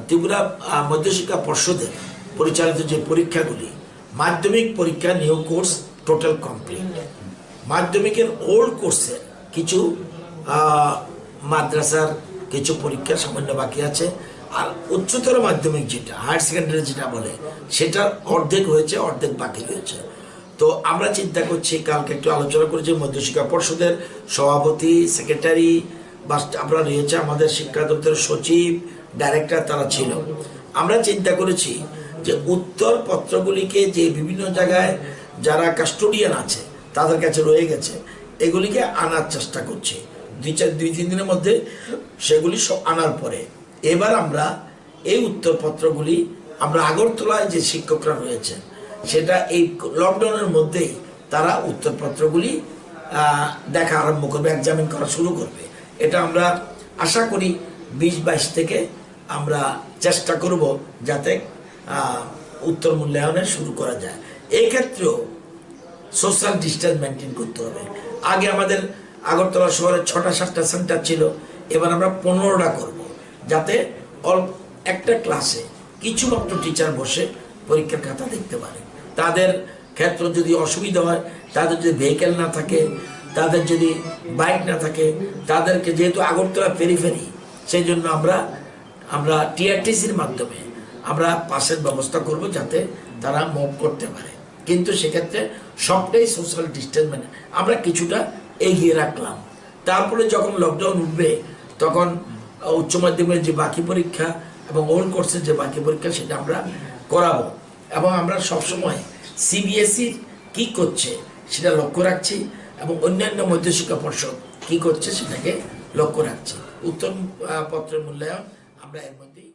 ত্রিপুরা মধ্যশিক্ষা পর্ষদের পরিচালিত যে পরীক্ষাগুলি মাধ্যমিক পরীক্ষা নিউ কোর্স টোটাল কমপ্লিট। মাধ্যমিকের ওল্ড কোর্সের কিছু মাদ্রাসার কিছু পরীক্ষা সামান্য বাকি আছে, আর উচ্চতর মাধ্যমিক যেটা হায়ার সেকেন্ডারি যেটা বলে সেটা অর্ধেক হয়েছে, অর্ধেক বাকি রয়েছে। তো আমরা চিন্তা করছি, কালকে একটু আলোচনা করেছি মধ্যশিক্ষা পর্ষদের সভাপতি, সেক্রেটারি বা আমরা রয়েছে আমাদের শিক্ষা দপ্তরের সচিব, ডাইরেক্টর, তারা ছিল। আমরা চিন্তা করেছি যে উত্তর পত্রগুলিকে যে বিভিন্ন জায়গায় যারা কাস্টোডিয়ান আছে তাদের কাছে রয়ে গেছে, এগুলিকে আনার চেষ্টা করছি। দুই তিন দিনের মধ্যে সেগুলি সব আনার পরে এবার আমরা এই উত্তরপত্রগুলি আমরা আগরতলায় যে শিক্ষকরা রয়েছে সেটা এই লকডাউনের মধ্যেই তারা উত্তরপত্রগুলি দেখা আরম্ভ করবে, এক্সামিন করা শুরু করবে। এটা আমরা আশা করি 20-22 থেকে আমরা চেষ্টা করব যাতে উত্তর মূল্যায়নের শুরু করা যায়। এই ক্ষেত্রেও সোশ্যাল ডিস্টেন্স মেনটেন করতে হবে। আগে আমাদের আগরতলা শহরে 6টা-7টা সেন্টার ছিল, এবার আমরা 15টা করব, যাতে একটা ক্লাসে কিছু মাত্র টিচার বসে পরীক্ষার খাতা দেখতে পারে। তাদের ক্ষেত্রে যদি অসুবিধা হয়, তাদের যদি ভেহিকেল না থাকে, তাদের যদি বাইক না থাকে, তাদেরকে যেহেতু আগরতলা পেরিফেরি, সেই জন্য আমরা টিআরটিসির মাধ্যমে আমরা পাসের ব্যবস্থা করব যাতে তারা মুভ করতে পারে। কিন্তু সেক্ষেত্রে সবটাই সোশ্যাল ডিস্টেন্স মানে আমরা কিছুটা এগিয়ে রাখলাম। তারপরে যখন লকডাউন উঠবে তখন উচ্চ মাধ্যমিকের যে বাকি পরীক্ষা এবং ওল্ড কোর্সের যে বাকি পরীক্ষা সেটা আমরা করাবো। এবং আমরা সবসময় সিবিএসইর কি করছে সেটা লক্ষ্য রাখছি এবং অন্যান্য মধ্যশিক্ষা পর্ষদ কি করছে সেটাকে লক্ষ্য রাখছি। উত্তর পত্রের মূল্যায়ন আমরা এর মধ্যেই